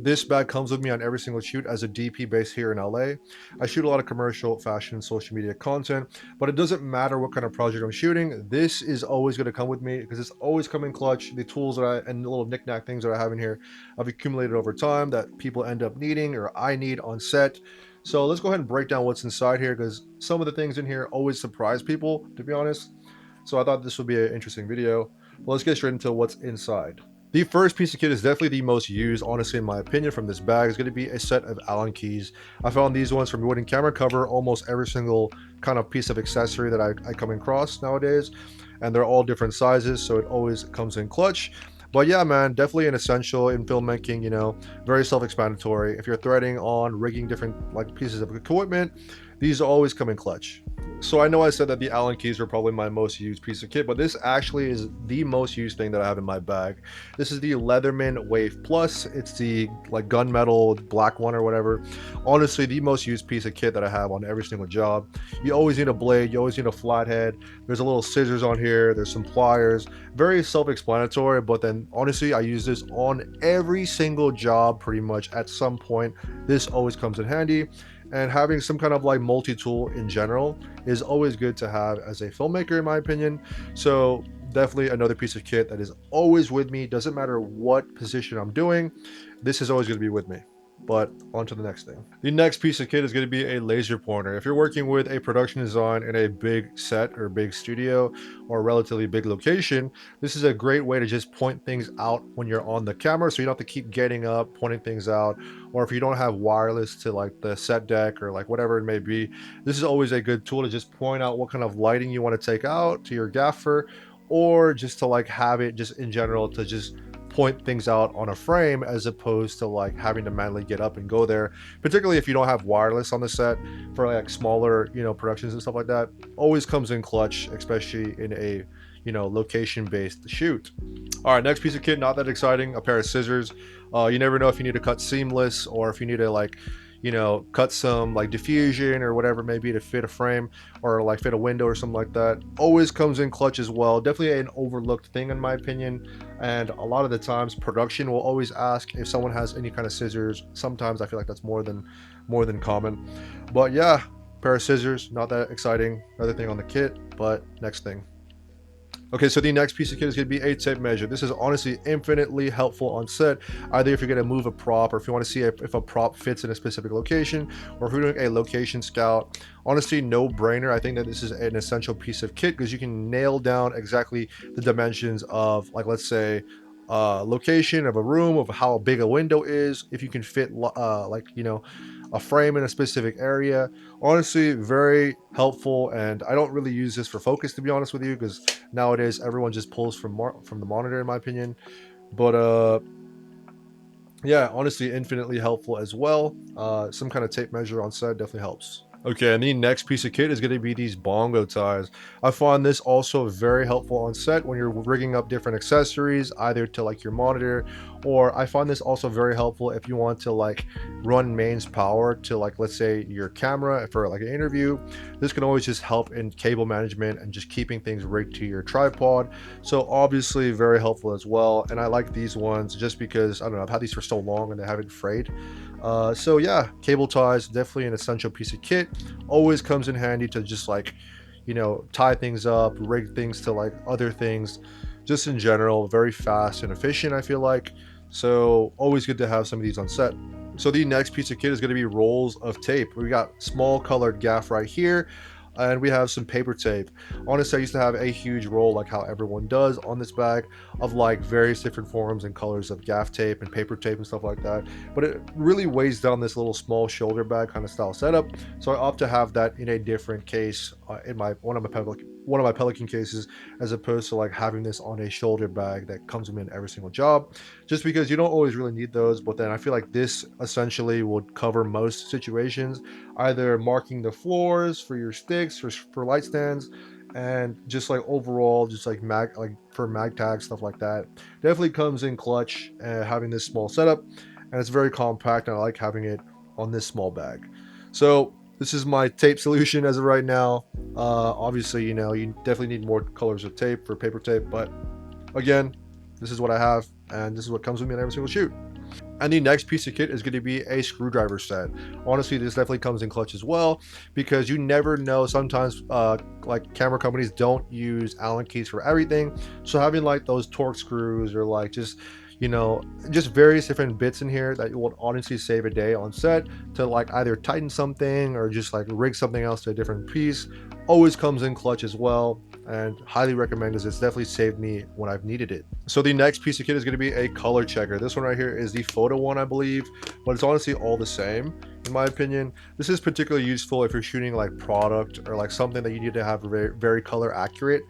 This bag comes with me on every single shoot as a DP based here in LA. I shoot a lot of commercial, fashion, and social media content, but it doesn't matter what kind of project I'm shooting. This is always going to come with me because it's always coming clutch. The tools that and the little knickknack things that I have in here, I've accumulated over time that people end up needing or I need on set. So let's go ahead and break down what's inside here because some of the things in here always surprise people, to be honest. So I thought this would be an interesting video. But let's get straight into what's inside. The first piece of kit is definitely the most used, honestly, in my opinion, from this bag. Is going to be a set of Allen keys. I found these ones from wooden camera cover almost every single kind of piece of accessory that I come across nowadays. And they're all different sizes, so it always comes in clutch. But yeah, man, definitely an essential in filmmaking, very self-explanatory. If you're threading on, rigging different like pieces of equipment, these always come in clutch. So I know I said that the Allen keys were probably my most used piece of kit, but this actually is the most used thing that I have in my bag. This is the Leatherman Wave Plus. It's the like gunmetal black one or whatever. Honestly, the most used piece of kit that I have on every single job. You always need a blade, you always need a flathead. There's a little scissors on here, there's some pliers. Very self-explanatory, but then honestly, I use this on every single job pretty much at some point. This always comes in handy. And having some kind of like multi-tool in general is always good to have as a filmmaker, in my opinion. So definitely another piece of kit that is always with me. Doesn't matter what position I'm doing, this is always going to be with me. But on to the next thing. The next piece of kit is going to be a laser pointer. If you're working with a production design in a big set or big studio or a relatively big location, this is a great way to just point things out when you're on the camera, so you don't have to keep getting up, pointing things out. Or if you don't have wireless to like the set deck or like whatever it may be, this is always a good tool to just point out what kind of lighting you want to take out to your gaffer, or just to like have it just in general to just point things out on a frame, as opposed to like having to manually get up and go there, particularly if you don't have wireless on the set for like smaller productions and stuff like that. Always comes in clutch, especially in a location based shoot. All right, next piece of kit, not that exciting, a pair of scissors. You never know if you need to cut seamless or if you need to like cut some like diffusion or whatever it may be to fit a frame or like fit a window or something like that. Always comes in clutch as well. Definitely an overlooked thing in my opinion, and a lot of the times production will always ask if someone has any kind of scissors. Sometimes I feel like that's more than common. But yeah, pair of scissors, not that exciting, another thing on the kit. But next thing. Okay, so the next piece of kit is going to be a tape measure. This is honestly infinitely helpful on set, either if you're going to move a prop or if you want to see if a prop fits in a specific location, or if you're doing a location scout. Honestly, no brainer. I think that this is an essential piece of kit because you can nail down exactly the dimensions of, like, let's say, location of a room, of how big a window is, if you can fit a frame in a specific area. Honestly, very helpful, and I don't really use this for focus, to be honest with you, because nowadays everyone just pulls from the monitor, in my opinion. But yeah, honestly, infinitely helpful as well. Some kind of tape measure on set definitely helps. Okay, and the next piece of kit is going to be these bongo ties. I find this also very helpful on set when you're rigging up different accessories, either to like your monitor, or I find this also very helpful if you want to like run mains power to, like, let's say your camera for like an interview. This can always just help in cable management and just keeping things rigged to your tripod. So obviously very helpful as well. And I like these ones just because, I don't know, I've had these for so long and they haven't frayed. So yeah, cable ties, definitely an essential piece of kit. Always comes in handy to just like, tie things up, rig things to like other things. Just in general, very fast and efficient, I feel like. So always good to have some of these on set. So the next piece of kit is going to be rolls of tape. We got small colored gaff right here, and we have some paper tape. Honestly, I used to have a huge roll, like how everyone does on this bag, of like various different forms and colors of gaff tape and paper tape and stuff like that. But it really weighs down this little small shoulder bag kind of style setup. So I opt to have that in a different case, in one of my Pelican cases, as opposed to like having this on a shoulder bag that comes with me in every single job, just because you don't always really need those. But then I feel like this essentially would cover most situations, either marking the floors for your sticks or for light stands, and just like overall, just like for mag tags, stuff like that. Definitely comes in clutch, having this small setup, and it's very compact, and I like having it on this small bag. So this is my tape solution as of right now. Obviously, you definitely need more colors of tape for paper tape, but again, this is what I have, and this is what comes with me in every single shoot. And the next piece of kit is going to be a screwdriver set. Honestly, this definitely comes in clutch as well, because you never know. Sometimes like camera companies don't use Allen keys for everything. So having like those torque screws, or like just, you know, just various different bits in here that will honestly save a day on set to like either tighten something or just like rig something else to a different piece, always comes in clutch as well, and highly recommend, as it's definitely saved me when I've needed it. So the next piece of kit is going to be a color checker. This one right here is the photo one, I believe, but it's honestly all the same in my opinion. This is particularly useful if you're shooting like product or like something that you need to have very, very color accurate.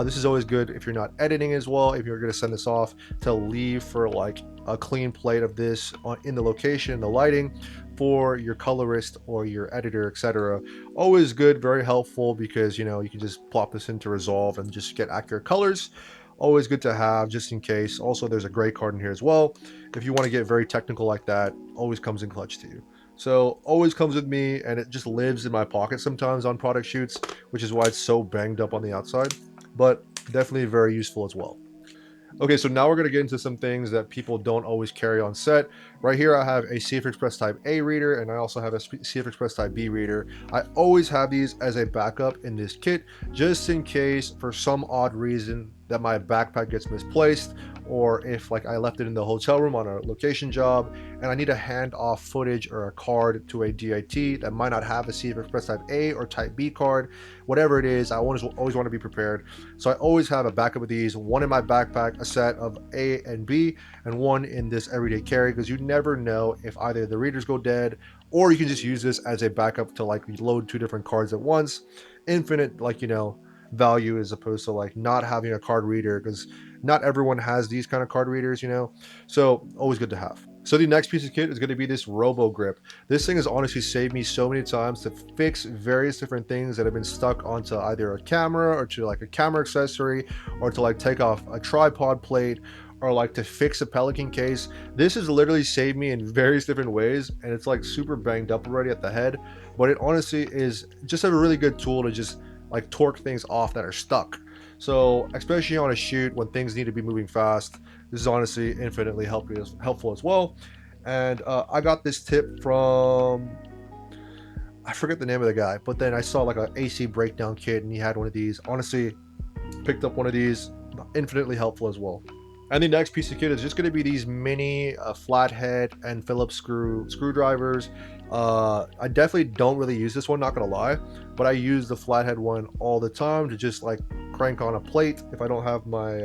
This is always good if you're not editing as well, if you're going to send this off, to leave for like a clean plate of this in the location, the lighting, for your colorist or your editor, etc. Always good, very helpful, because you know you can just plop this into Resolve and just get accurate colors. Always good to have just in case. Also, there's a gray card in here as well if you want to get very technical like that. Always comes in clutch to you. So always comes with me, and it just lives in my pocket sometimes on product shoots, which is why it's so banged up on the outside, but definitely very useful as well. Okay, so now we're going to get into some things that people don't always carry on set. Right here, I have a CF Express Type A reader, and I also have a CF Express Type B reader. I always have these as a backup in this kit, just in case for some odd reason that my backpack gets misplaced, or if like I left it in the hotel room on a location job and I need to hand off footage or a card to a DIT that might not have a CF Express Type A or Type B card. Whatever it is, I always want to be prepared. So I always have a backup of these, one in my backpack, a set of A and B, and one in this everyday carry, because you never know if either the readers go dead, or you can just use this as a backup to like load two different cards at once. Infinite, like, you know, value, as opposed to like not having a card reader, because not everyone has these kind of card readers, you know. So always good to have. So the next piece of kit is going to be this Robo Grip. This thing has honestly saved me so many times to fix various different things that have been stuck onto either a camera or to like a camera accessory, or to like take off a tripod plate, or like to fix a Pelican case. This has literally saved me in various different ways, and it's like super banged up already at the head, but it honestly is just a really good tool to just like torque things off that are stuck. So especially on a shoot when things need to be moving fast, this is honestly infinitely helpful as well. And I got this tip from, I forget the name of the guy, but then I saw like an AC breakdown kit and he had one of these. Honestly, picked up one of these, infinitely helpful as well. And the next piece of kit is just going to be these mini flathead and Phillips screwdrivers. I definitely don't really use this one, not gonna lie, but I use the flathead one all the time to just like crank on a plate if I don't have my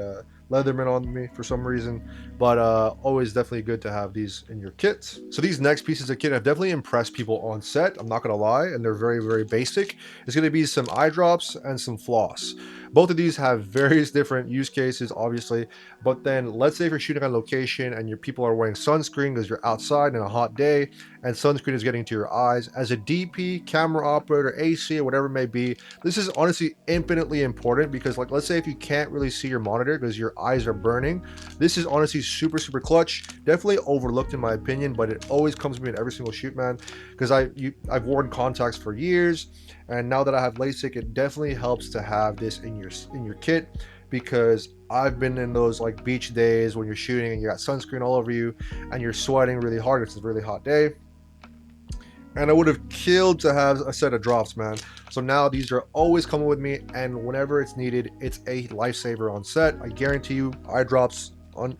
Leatherman on me for some reason. But always definitely good to have these in your kits. So these next pieces of kit have definitely impressed people on set, I'm not gonna lie, and they're very, very basic. It's going to be some eye drops and some floss. Both of these have various different use cases, obviously, but then let's say if you're shooting on location and your people are wearing sunscreen because you're outside in a hot day and sunscreen is getting to your eyes, as a DP, camera operator, AC, or whatever it may be, this is honestly infinitely important, because like let's say if you can't really see your monitor because your eyes are burning, this is honestly super, super clutch. Definitely overlooked in my opinion, but it always comes to me in every single shoot, man, because I've worn contacts for years, and now that I have LASIK, it definitely helps to have this in your kit, because I've been in those like beach days when you're shooting and you got sunscreen all over you and you're sweating really hard. It's a really hot day, and I would have killed to have a set of drops, man. So now these are always coming with me, and whenever it's needed, it's a lifesaver on set. I guarantee you, eye drops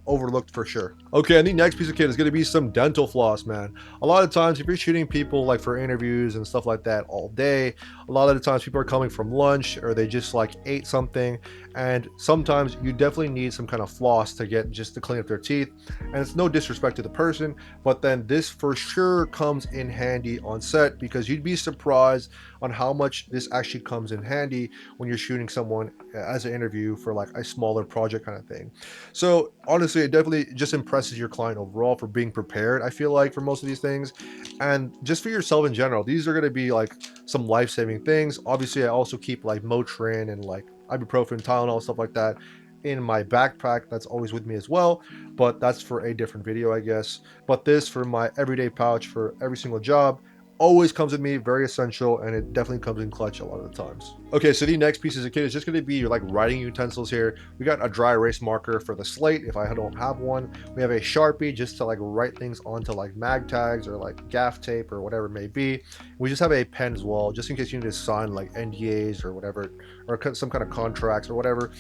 overlooked for sure. Okay, and the next piece of kit is going to be some dental floss, man. A lot of times if you're shooting people like for interviews and stuff like that all day, a lot of the times people are coming from lunch or they just like ate something, and sometimes you definitely need some kind of floss to get just to clean up their teeth. And it's no disrespect to the person, but then this for sure comes in handy on set, because you'd be surprised on how much this actually comes in handy when you're shooting someone as an interview for like a smaller project kind of thing. So honestly, it definitely just impresses your client overall for being prepared, I feel like, for most of these things, and just for yourself in general. These are going to be like some life-saving things. Obviously, I also keep like Motrin and like ibuprofen, Tylenol, stuff like that in my backpack. That's always with me as well, but that's for a different video, I guess. But this for my everyday pouch for every single job, always comes with me, very essential, and it definitely comes in clutch a lot of the times. Okay, so the next piece of kit is just going to be your like writing utensils here. We got a dry erase marker for the slate if I don't have one. We have a Sharpie just to like write things onto like mag tags or like gaff tape or whatever it may be. We just have a pen as well, just in case you need to sign like NDAs or whatever, or some kind of contracts or whatever.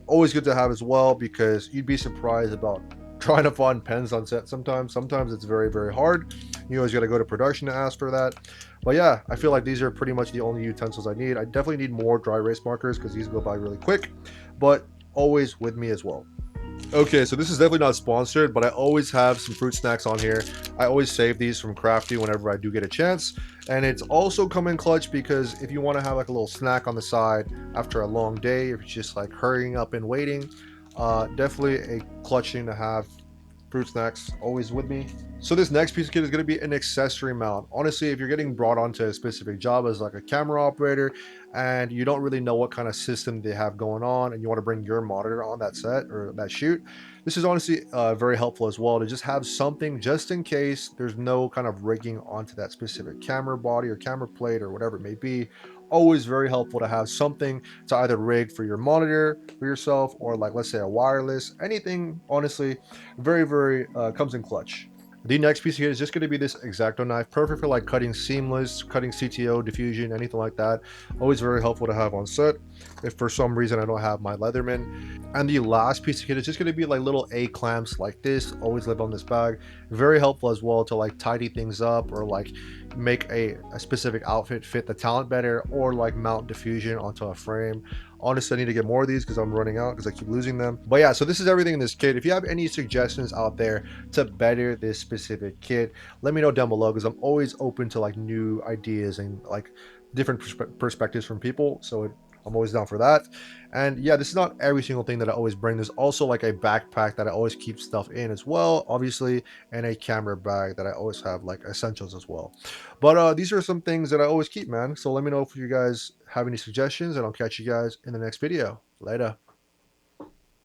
Always good to have as well, because you'd be surprised about trying to find pens on set sometimes it's very, very hard. You always got to go to production to ask for that. But yeah, I feel like these are pretty much the only utensils I need. I definitely need more dry erase markers because these go by really quick, but always with me as well. Okay, so this is definitely not sponsored, but I always have some fruit snacks on here. I always save these from Crafty whenever I do get a chance. And it's also come in clutch because if you want to have like a little snack on the side after a long day, if it's just like hurrying up and waiting, definitely a clutch thing to have. Fruit snacks always with me. So this next piece of kit is going to be an accessory mount. Honestly, if you're getting brought onto a specific job as like a camera operator and you don't really know what kind of system they have going on and you want to bring your monitor on that set or that shoot, this is honestly very helpful as well, to just have something just in case there's no kind of rigging onto that specific camera body or camera plate or whatever it may be. Always very helpful to have something to either rig for your monitor for yourself, or like let's say a wireless, anything. Honestly, very comes in clutch. The next piece here is just going to be this X-Acto knife, perfect for like cutting seamless, cutting CTO, diffusion, anything like that. Always very helpful to have on set if for some reason I don't have my Leatherman. And the last piece of kit is just going to be like little A clamps like this, always live on this bag. Very helpful as well to like tidy things up, or like make a specific outfit fit the talent better, or like mount diffusion onto a frame. Honestly, I need to get more of these because I'm running out because I keep losing them. But yeah, so this is everything in this kit. If you have any suggestions out there to better this specific kit, let me know down below, because I'm always open to like new ideas and like different perspectives from people. So I'm always down for that. And yeah, this is not every single thing that I always bring. There's also like a backpack that I always keep stuff in as well, obviously, and a camera bag that I always have like essentials as well. But these are some things that I always keep, man. So let me know if you guys have any suggestions, and I'll catch you guys in the next video. Later.